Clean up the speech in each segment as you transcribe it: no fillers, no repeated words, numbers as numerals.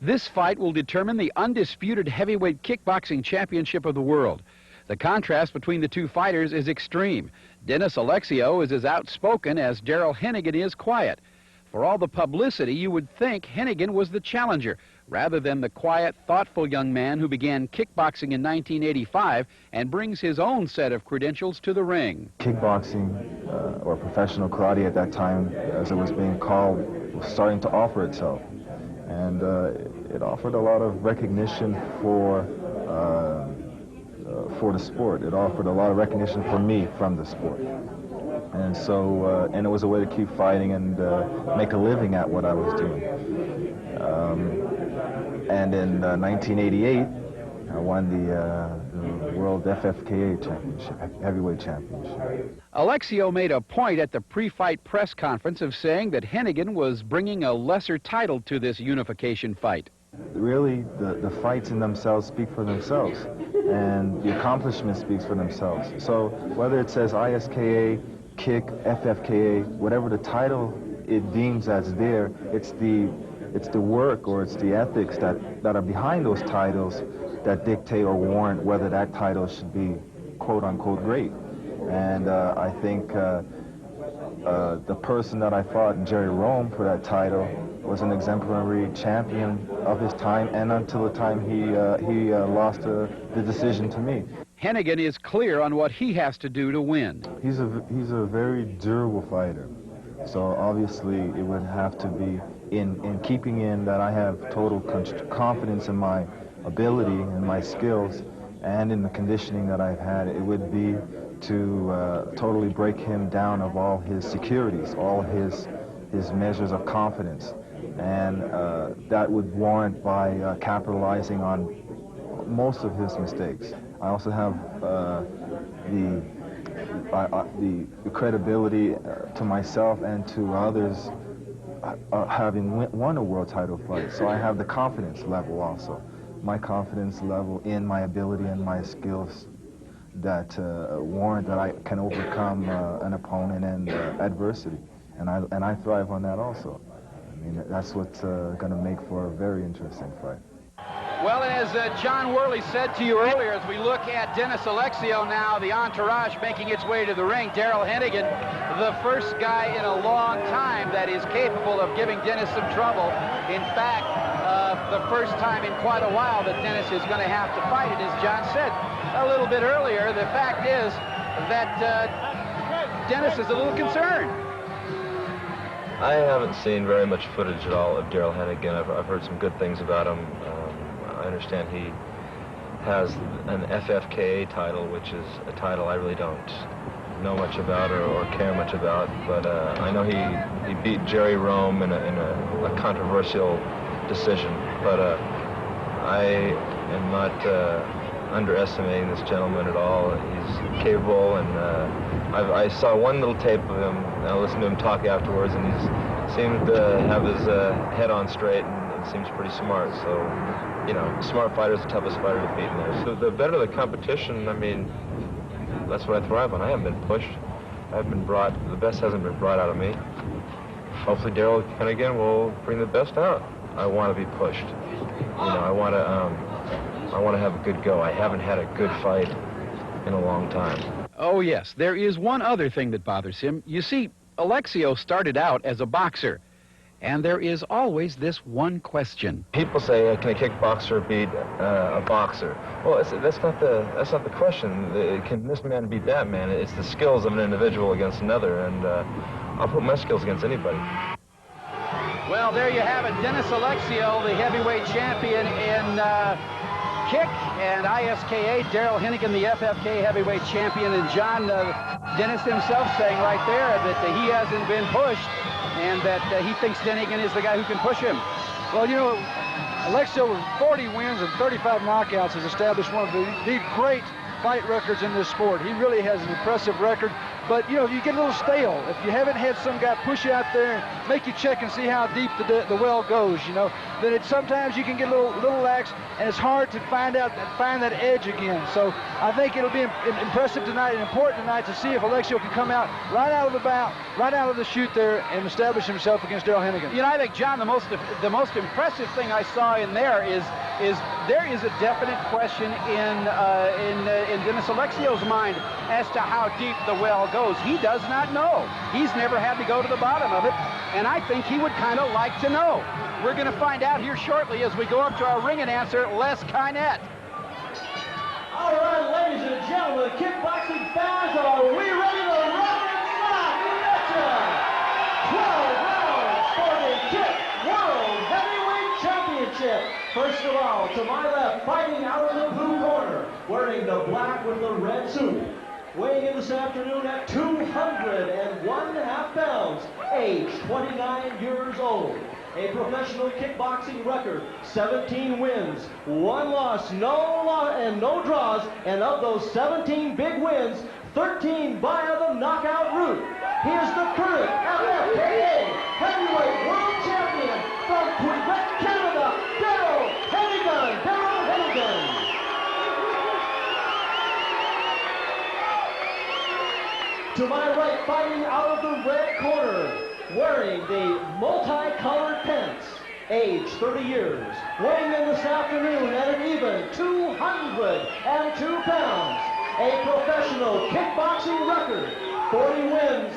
This fight will determine the undisputed heavyweight kickboxing championship of the world. The contrast between the two fighters is extreme. Dennis Alexio is as outspoken as Darrell Henegan is quiet. For all the publicity, you would think Henegan was the challenger, rather than the quiet, thoughtful young man who began kickboxing in 1985 and brings his own set of credentials to the ring. Kickboxing, or professional karate at that time, as it was being called, was starting to offer itself. And it offered a lot of recognition for the sport. It offered a lot of recognition for me from the sport. And so, and it was a way to keep fighting and make a living at what I was doing. And in 1988, I won the World FFKA Championship, Heavyweight Championship. Alexio made a point at the pre-fight press conference of saying that Henegan was bringing a lesser title to this unification fight. Really, the fights in themselves speak for themselves, and the accomplishment speaks for themselves. So whether it says ISKA, Kick, FFKA, whatever the title it deems as there, it's the work or it's the ethics that are behind those titles that dictate or warrant whether that title should be quote-unquote great. And I think the person that I fought, Jerry Rome, for that title was an exemplary champion of his time, and until the time he lost the decision to me. Henegan is clear on what he has to do to win. He's a very durable fighter, so obviously it would have to be in keeping in that I have total confidence in my ability and my skills and in the conditioning that I've had. It would be to totally break him down of all his securities, all his measures of confidence, and that would warrant by capitalizing on most of his mistakes. I also have the credibility to myself and to others having won a world title fight, so I have the confidence level also. My confidence level in my ability and my skills that warrant that I can overcome an opponent and adversity, and I thrive on that also. I mean, that's what's going to make for a very interesting fight. Well, as John Worley said to you earlier, as we look at Dennis Alexio now, the entourage making its way to the ring, Darrell Henegan, the first guy in a long time that is capable of giving Dennis some trouble. In fact, the first time in quite a while that Dennis is going to have to fight it. As John said a little bit earlier, the fact is that Dennis is a little concerned. I haven't seen very much footage at all of Darrell Henegan. I've heard some good things about him. I understand he has an FFKA title, which is a title I really don't know much about or care much about. But I know he beat Jerry Rome in a controversial decision. But I am not underestimating this gentleman at all. He's capable, and I saw one little tape of him. I listened to him talk afterwards, and he seemed to have his head on straight and seems pretty smart. So, you know, smart fighter's the toughest fighter to beat in there. So the better the competition, I mean, that's what I thrive on. I haven't been pushed. The best hasn't been brought out of me. Hopefully Darrell Henegan will bring the best out. I want to be pushed. You know, I want to have a good go. I haven't had a good fight in a long time. Oh, yes, there is one other thing that bothers him. You see, Alexio started out as a boxer, and there is always this one question. People say, can a kickboxer beat a boxer? Well, that's not the question. Can this man beat that man? It's the skills of an individual against another, and I'll put my skills against anybody. Well, there you have it. Dennis Alexio, the heavyweight champion in kick, and ISKA, Darrell Henegan, the FFKA heavyweight champion. And John, Dennis himself saying right there that he hasn't been pushed, and that he thinks Henegan is the guy who can push him. Well, you know, Alexio with 40 wins and 35 knockouts has established one of the great fight records in this sport. He really has an impressive record. But, you know, you get a little stale. If you haven't had some guy push you out there and make you check and see how deep the well goes, you know, then sometimes you can get a little lax, and it's hard to find that edge again. So I think it'll be impressive tonight and important tonight to see if Alexio can come out right out of the bout, right out of the chute there, and establish himself against Darrell Henegan. You know, I think, John, the most impressive thing I saw in there is there is a definite question in Dennis Alexio's mind as to how deep the well goes. He does not know. He's never had to go to the bottom of it, and I think he would kind of like to know. We're going to find out here shortly as we go up to our ring announcer, Les Kynette. All right, ladies and gentlemen, kickboxing fans, are we ready to rock and rock? You betcha! 12 rounds for the Kick World Heavyweight Championship. First of all, to my left, fighting out of the blue corner, wearing the black with the red suit. Weighing in this afternoon at 201.5 pounds, age 29 years old. A professional kickboxing record, 17 wins, 1 loss, no draws, and of those 17 big wins, 13 via the knockout route. He is the current FFKA Heavyweight World Champion from Quebec, Canada, Darrell Henegan. Darrell Henegan. To my right, fighting out of the red corner, wearing the multicolored pants, age 30 years, weighing in this afternoon at an even 202 pounds, a professional kickboxing record, 40 wins,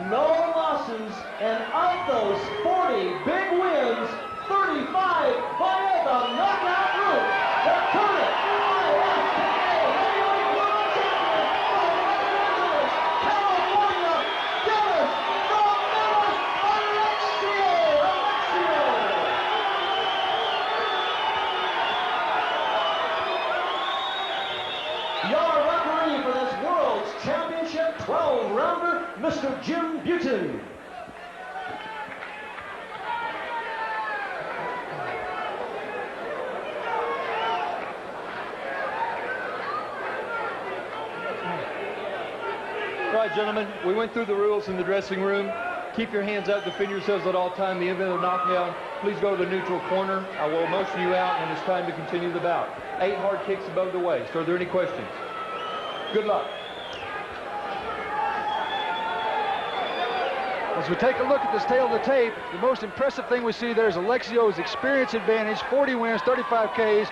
no losses, and of those 40 big wins, 35 via the knockout route. The current ISKA Heavyweight World Champion from Los Angeles, California, Dennis Alexio. Your referee for this World's Championship 12-rounder, Mr. Jim Buten. All right, gentlemen, we went through the rules in the dressing room. Keep your hands up, defend yourselves at all time. In the event of knockdown, please go to the neutral corner. I will motion you out when it's time to continue the bout. 8 hard kicks above the waist. Are there any questions? Good luck. As we take a look at this tail of the tape, the most impressive thing we see there is Alexio's experience advantage, 40 wins, 35 Ks.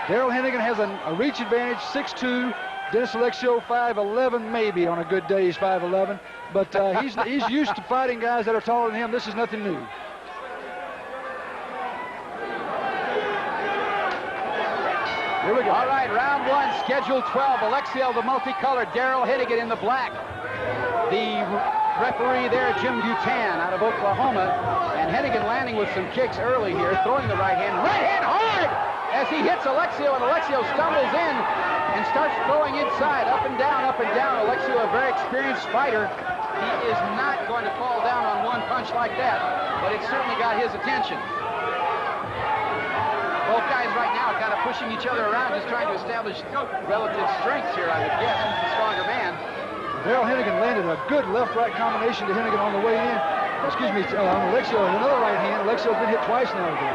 Darrell Henegan has a reach advantage, 6'2". Dennis Alexio, 5'11", maybe on a good day he's 5'11", but he's used to fighting guys that are taller than him. This is nothing new. Here we go. All right, round 1, schedule 12. Alexio, the multicolored, Darrell Henegan in the black. The referee there, Jim Buten, out of Oklahoma, and Henegan landing with some kicks early here, throwing the right hand hard as he hits Alexio, and Alexio stumbles in and starts throwing inside, up and down, up and down. Alexio, a very experienced fighter. He is not going to fall down on one punch like that, but it certainly got his attention. Both guys right now are kind of pushing each other around, just trying to establish relative strengths here, I would guess. Who's the stronger man? Darrell Henegan landed a good left-right combination to Henegan on the way in. Excuse me, on Alexio, and another right hand. Alexio's been hit twice now today.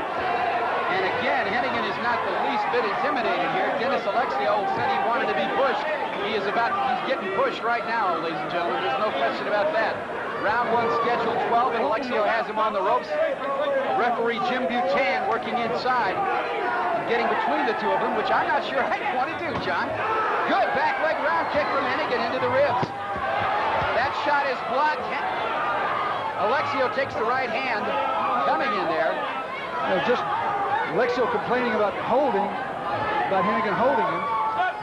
And again, Henegan is not the least bit intimidated here. Dennis Alexio said he wanted to be pushed. He's getting pushed right now, ladies and gentlemen. There's no question about that. Round 1, scheduled 12, and Alexio has him on the ropes. Referee Jim Buten working inside, getting between the two of them, which I'm not sure I want to do, John. Good back leg round kick from Henegan into the ribs. That shot is blocked. Alexio takes the right hand, coming in there. Just Alexio complaining about Henegan holding him.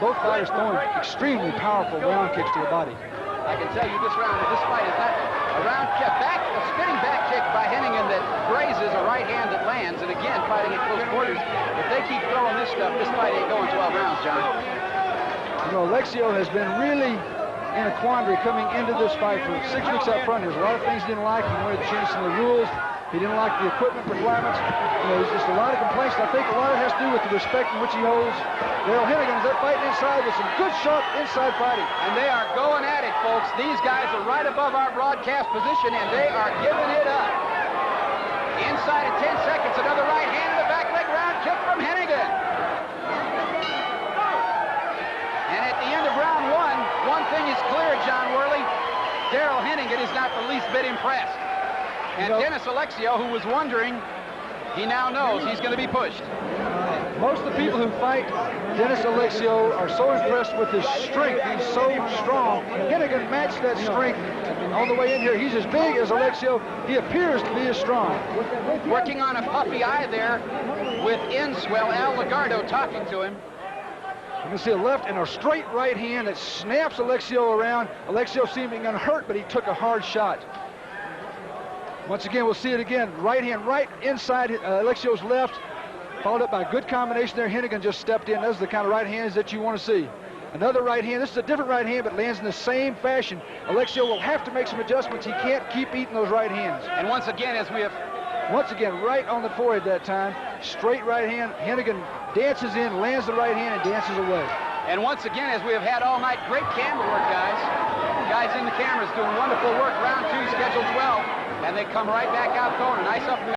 Both fighters throwing extremely powerful round kicks to the body. I can tell you this fight is not a round kick, a spinning back kick by Henegan that grazes a right hand that lands, and again, fighting at close quarters. If they keep throwing this stuff, this fight ain't going 12 rounds, John. You know, Alexio has been really in a quandary coming into this fight for 6 weeks up front. There's a lot of things he didn't like. He wanted to change some of the rules. He didn't like the equipment requirements. There's just a lot of complaints. I think a lot of it has to do with the respect in which he holds Darrell Henegan as they're fighting inside with some good, sharp inside fighting. And they are going at it, folks. These guys are right above our broadcast position, and they are giving it up. Inside of 10 seconds, another right hand in the back leg round kick from Henegan. And at the end of round one thing is clear, John Worley. Darrell Henegan is not the least bit impressed. And Dennis Alexio, who was wondering, he now knows he's going to be pushed. Most of the people who fight Dennis Alexio are so impressed with his strength. He's so strong. Henegan matched that strength on the way in here. He's as big as Alexio. He appears to be as strong. Working on a puffy eye there with Inswell. Al Lagardo talking to him. You can see a left and a straight right hand that snaps Alexio around. Alexio seeming unhurt, but he took a hard shot. Once again, we'll see it again. Right hand right inside Alexio's left, followed up by a good combination there. Henegan just stepped in. Those are the kind of right hands that you want to see. Another right hand. This is a different right hand, but lands in the same fashion. Alexio will have to make some adjustments. He can't keep eating those right hands. And once again, right on the forehead that time. Straight right hand. Henegan dances in, lands the right hand, and dances away. And once again, as we have had all night, great camera work, guys. Guys in the cameras doing wonderful work. Round 2, scheduled 12. And they come right back out throwing a nice up.